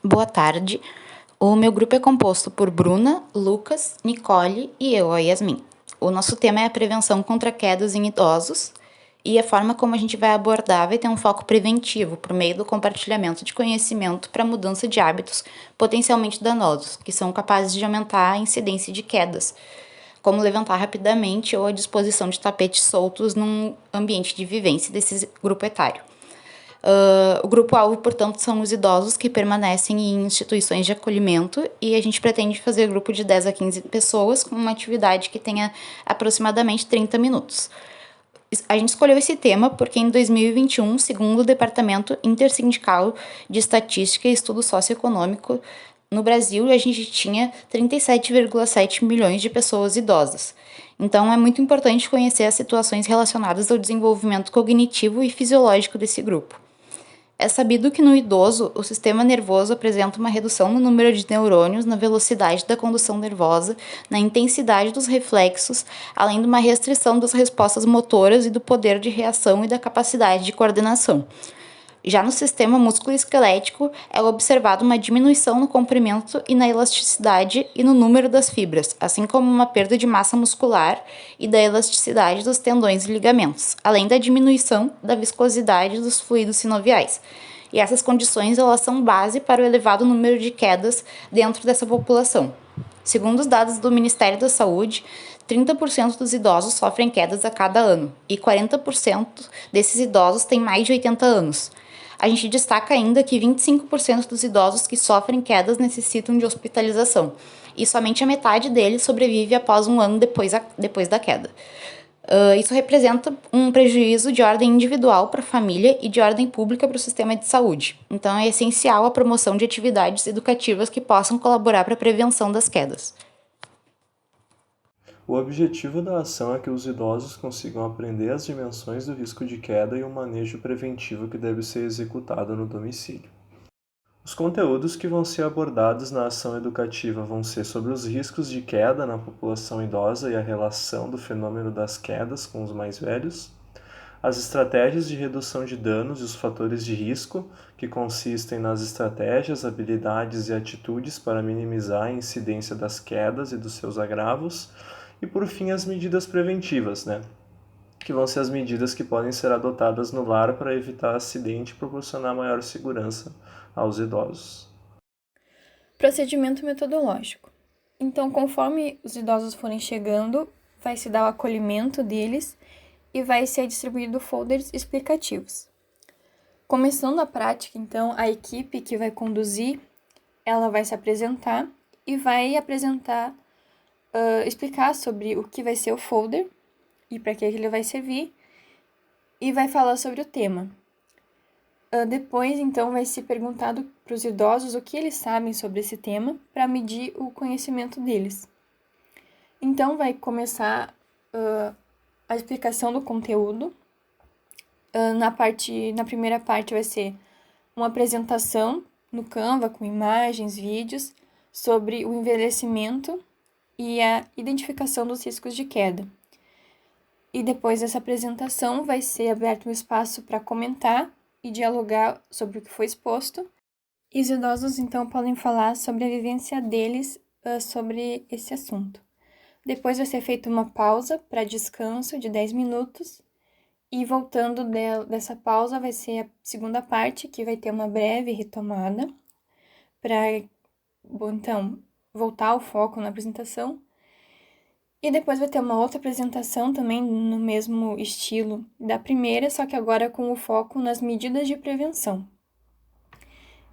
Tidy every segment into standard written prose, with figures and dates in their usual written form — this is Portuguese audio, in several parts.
Boa tarde. O meu grupo é composto por Bruna, Lucas, Nicole e eu, a Yasmin. O nosso tema é a prevenção contra quedas em idosos e a forma como a gente vai abordar vai ter um foco preventivo por meio do compartilhamento de conhecimento para mudança de hábitos potencialmente danosos, que são capazes de aumentar a incidência de quedas, como levantar rapidamente ou a disposição de tapetes soltos num ambiente de vivência desse grupo etário. O grupo-alvo, portanto, são os idosos que permanecem em instituições de acolhimento e a gente pretende fazer grupo de 10 a 15 pessoas com uma atividade que tenha aproximadamente 30 minutos. A gente escolheu esse tema porque em 2021, segundo o Departamento Intersindical de Estatística e Estudo Socioeconômico, no Brasil a gente tinha 37,7 milhões de pessoas idosas. Então é muito importante conhecer as situações relacionadas ao desenvolvimento cognitivo e fisiológico desse grupo. É sabido que no idoso, o sistema nervoso apresenta uma redução no número de neurônios, na velocidade da condução nervosa, na intensidade dos reflexos, além de uma restrição das respostas motoras e do poder de reação e da capacidade de coordenação. Já no sistema músculo-esquelético, é observada uma diminuição no comprimento e na elasticidade e no número das fibras, assim como uma perda de massa muscular e da elasticidade dos tendões e ligamentos, além da diminuição da viscosidade dos fluidos sinoviais. E essas condições elas são base para o elevado número de quedas dentro dessa população. Segundo os dados do Ministério da Saúde, 30% dos idosos sofrem quedas a cada ano e 40% desses idosos têm mais de 80 anos. A gente destaca ainda que 25% dos idosos que sofrem quedas necessitam de hospitalização, e somente a metade deles sobrevive após um ano depois da queda. Isso representa um prejuízo de ordem individual para a família e de ordem pública para o sistema de saúde. Então, é essencial a promoção de atividades educativas que possam colaborar para a prevenção das quedas. O objetivo da ação é que os idosos consigam aprender as dimensões do risco de queda e o manejo preventivo que deve ser executado no domicílio. Os conteúdos que vão ser abordados na ação educativa vão ser sobre os riscos de queda na população idosa e a relação do fenômeno das quedas com os mais velhos, as estratégias de redução de danos e os fatores de risco, que consistem nas estratégias, habilidades e atitudes para minimizar a incidência das quedas e dos seus agravos, e por fim as medidas preventivas, que vão ser as medidas que podem ser adotadas no lar para evitar acidente e proporcionar maior segurança aos idosos. Procedimento metodológico. Então, conforme os idosos forem chegando, vai se dar o acolhimento deles e vai ser distribuído folders explicativos. Começando a prática, então, a equipe que vai conduzir, ela vai se apresentar e vai explicar sobre o que vai ser o folder e para que ele vai servir, e vai falar sobre o tema. Depois, então, vai ser perguntado para os idosos o que eles sabem sobre esse tema para medir o conhecimento deles. Então, vai começar a explicação do conteúdo. Na primeira parte vai ser uma apresentação no Canva com imagens, vídeos sobre o envelhecimento e a identificação dos riscos de queda. E depois dessa apresentação vai ser aberto um espaço para comentar e dialogar sobre o que foi exposto. E os idosos, então, podem falar sobre a vivência deles sobre esse assunto. Depois vai ser feita uma pausa para descanso de 10 minutos. E voltando dessa pausa vai ser a segunda parte, que vai ter uma breve retomada para, então, voltar ao foco na apresentação. E depois vai ter uma outra apresentação também no mesmo estilo da primeira, só que agora com o foco nas medidas de prevenção.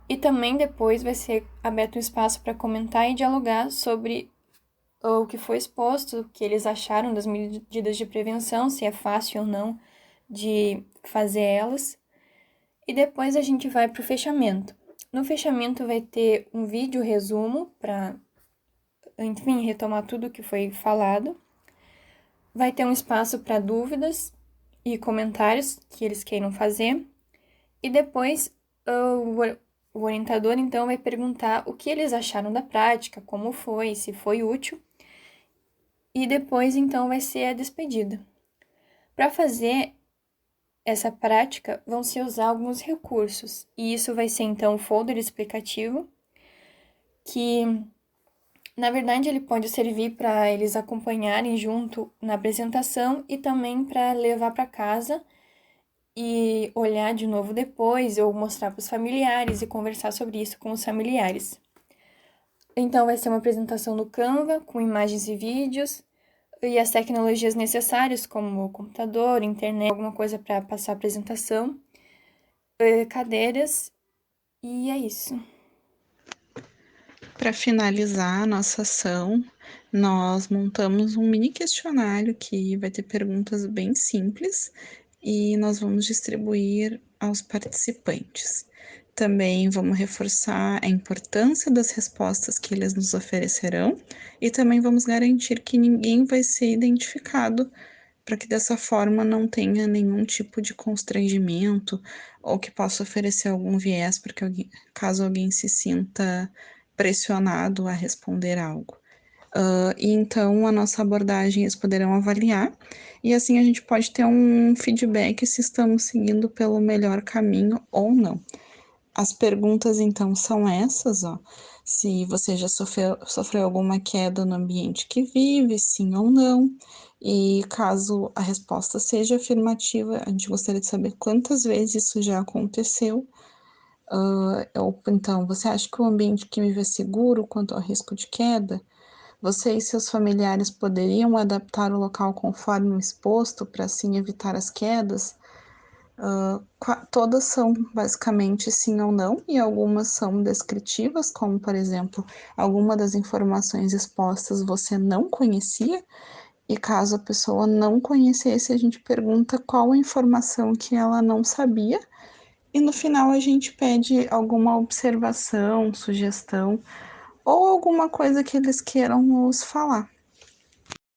E também depois vai ser aberto um espaço para comentar e dialogar sobre o que foi exposto, o que eles acharam das medidas de prevenção, se é fácil ou não de fazer elas. E depois a gente vai para o fechamento. No fechamento vai ter um vídeo resumo para, enfim, retomar tudo o que foi falado. Vai ter um espaço para dúvidas e comentários que eles queiram fazer. E depois o orientador, então, vai perguntar o que eles acharam da prática, como foi, se foi útil. E depois, então, vai ser a despedida. Para fazer essa prática, vão se usar alguns recursos. E isso vai ser, então, o folder explicativo, que, na verdade, ele pode servir para eles acompanharem junto na apresentação e também para levar para casa e olhar de novo depois, ou mostrar para os familiares e conversar sobre isso com os familiares. Então, vai ser uma apresentação no Canva, com imagens e vídeos, e as tecnologias necessárias, como o computador, internet, alguma coisa para passar a apresentação, cadeiras, e é isso. Para finalizar a nossa ação, nós montamos um mini questionário que vai ter perguntas bem simples e nós vamos distribuir aos participantes. Também vamos reforçar a importância das respostas que eles nos oferecerão e também vamos garantir que ninguém vai ser identificado, para que dessa forma não tenha nenhum tipo de constrangimento ou que possa oferecer algum viés, porque caso alguém se sinta pressionado a responder algo. E então a nossa abordagem eles poderão avaliar, e assim a gente pode ter um feedback se estamos seguindo pelo melhor caminho ou não. As perguntas então são essas, ó. Se você já sofreu alguma queda no ambiente que vive, sim ou não. E caso a resposta seja afirmativa, a gente gostaria de saber quantas vezes isso já aconteceu. Ou então, você acha que o ambiente que vive é seguro quanto ao risco de queda? Você e seus familiares poderiam adaptar o local conforme o exposto para assim evitar as quedas? Todas são basicamente sim ou não, e algumas são descritivas, como por exemplo, alguma das informações expostas você não conhecia, e caso a pessoa não conhecesse, a gente pergunta qual a informação que ela não sabia, e no final a gente pede alguma observação, sugestão, ou alguma coisa que eles queiram nos falar.